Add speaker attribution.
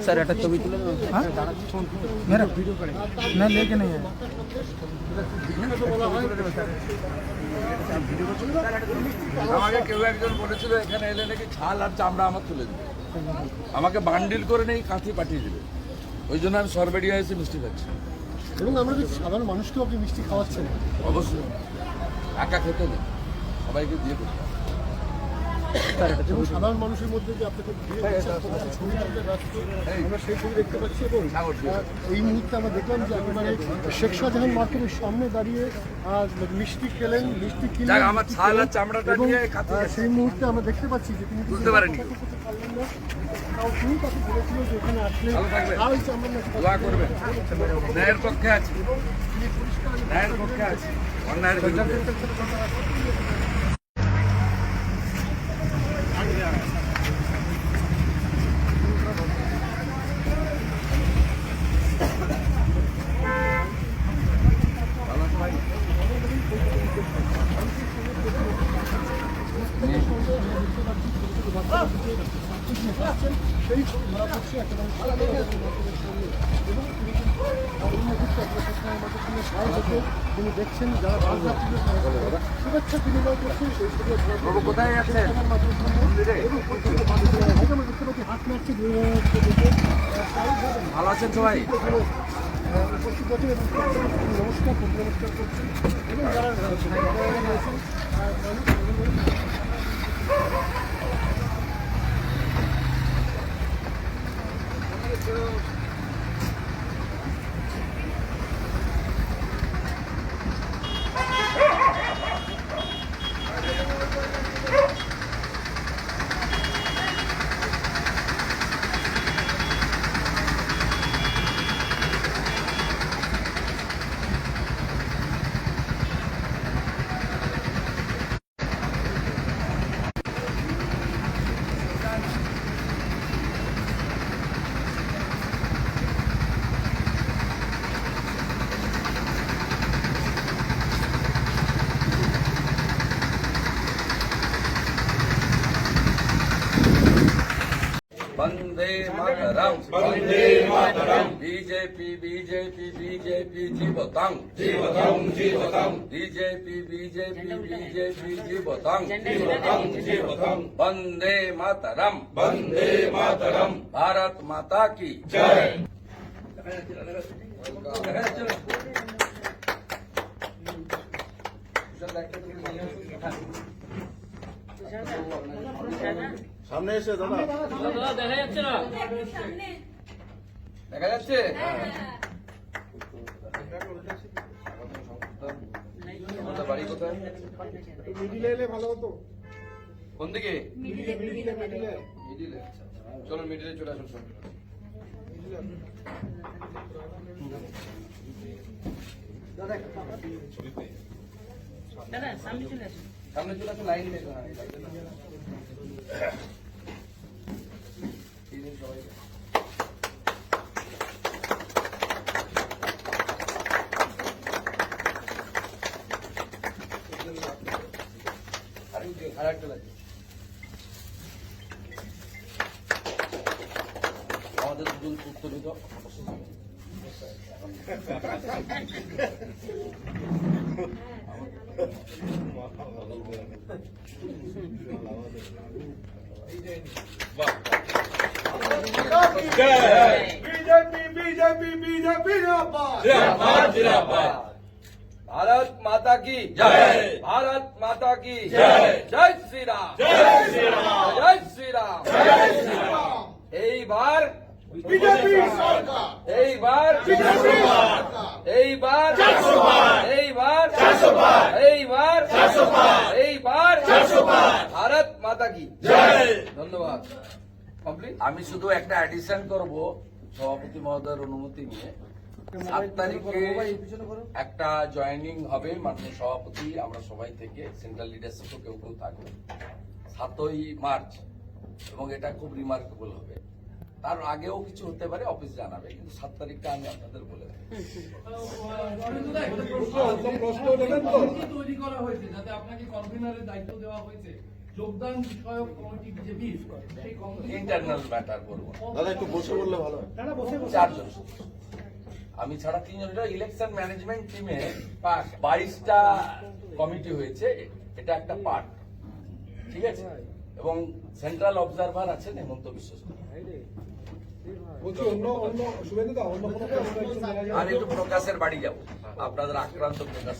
Speaker 1: Sir একটা ছবি তুলে मेरा वीडियो करें मैं लेके नहीं है
Speaker 2: আমাকে কেউ একজন বলেছিল এখানে এলে নাকি ছাল আর চামড়া আমার তুলে দিবে, আমাকে বান্ডিল করে নেই কাঁথি পাঠিয়ে দিবে। ওই জন্য আমি সরবেরিয়া এসে মিষ্টি খাচ্ছি।
Speaker 3: এবং আমরা দেখছি সাধারণ মানুষকেও আপনি মিষ্টি খাওয়াচ্ছেন।
Speaker 2: অবশ্যই একা খেতে নেই, সবাইকে দিয়ে করতে হবে।
Speaker 3: এবং সাধারণ মানুষের মধ্যে যে আপনাকে ছবি তুলতে ব্যস্ত, আমরা সেই ছবি দেখতে পাচ্ছি। এবং এই মুহূর্তে আমরা দেখলাম যে একেবারে শেখ শাহজাহান মার্কেটের সামনে দাঁড়িয়ে মিষ্টি খেলেন, মিষ্টি কিনলেন।
Speaker 2: আমার ছাল আর চামড়াটা নিয়ে কাঁথি
Speaker 3: সেই মুহূর্তে আমরা দেখতে পাচ্ছি যে তিনি
Speaker 2: বুঝতে পারেনি।
Speaker 3: তিনি তাকে বলেছিল যে এখানে আসলে এই চামড়া
Speaker 2: দোয়া করবেন, ন্যায়ের পক্ষে আছে, ন্যায়ের পক্ষে আছে, অন্যায়ের বিরুদ্ধে।
Speaker 3: সেই ছবি ধরা পড়ছে একেবারে তিনি দেখছেন যারা শুভেচ্ছা বিনিময় করছেন সেই ছবি
Speaker 2: কোথায় আছেন?
Speaker 3: দেখতে পাচ্ছি হাত মারছে
Speaker 2: ভালো আছেন সবাই?
Speaker 3: উপস্থিত আছেন এবং নমস্কার নমস্কার করছেন এবং যারা রয়েছেন
Speaker 2: Vande Mataram, Vande Mataram. BJP BJP BJP जीवतां, जीवतां जीवतां। बीजेपी बीजेपी बीजेपी जीवतां, जीवतां जीवतां। वंदे मातरम, वंदे मातरम। भारत माता की जय। সামনে এসে দাদা
Speaker 4: দেখা যাচ্ছে না,
Speaker 2: দেখা যাচ্ছে। বাড়ি কোথায়?
Speaker 3: মিডিলে এলে ভালো হতো।
Speaker 2: কোন দিকে?
Speaker 3: মিডিলে
Speaker 2: মিডিলে। চলো মিডিলে চলে আসুন সব।
Speaker 4: দাদা সামনে চলে আসুন।
Speaker 2: সামনে চলে আসুন, লাইন নেই। আরেকটা লাগবে। আমাদের দুজন উত্তরিত
Speaker 3: बीजेपी बीजेपी बीजेपी
Speaker 2: जिंदाबाद जिंदाबाद। भारत माता की जय, भारत माता की जय। जय श्री राम, जय श्री राम, जय श्री राम, जय श्री राम। এইবার
Speaker 3: बीजेपी सरकार
Speaker 2: এইবার
Speaker 3: बीजेपी सरकार
Speaker 2: এইবার এইবার এইবার এইবার ভারত মাতা কি জয়। ধন্যবাদ। কমপ্লিট। আমি শুধু একটা অ্যাডিশন করব সভাপতি মহোদয়ের অনুমতি নিয়ে। 7 তারিখে একটা জয়েনিং হবে মাননীয় সভাপতি, আমরা সবাই থেকে সেন্ট্রাল লিডারশিপও কেউ কেউ থাকবে 7ই মার্চ, এবং এটা খুব রিমার্কেবল হবে। তার আগেও কিছু হতে পারে, অফিস জানাবে, কিন্তু 7 তারিখটা আমি আপনাদের বলে দেবো।
Speaker 5: তৈরি করা হয়েছে যাতে আপনাকে কনভেনারের দায়িত্ব দেওয়া হয়েছে, যোগদান বিষয়ক কমিটি বিজেপির সেই কমিটি
Speaker 2: ইন্টারনাল ম্যাটার করবো
Speaker 6: দাদা একটু বসে বললে ভালো হয়।
Speaker 2: 4 জন আমি ছাড়া 3 জন। ইলেকশন ম্যানেজমেন্ট টিমে 22টা কমিটি হয়েছে, এটা একটা পার্ট, ঠিক আছে। এবং সেন্ট্রাল অবজারভার আছেন হেমন্ত বিশ্ব শর্মা। আর একটু প্রকাশের বাড়ি যাব, আপনাদের আক্রান্ত প্রকাশ।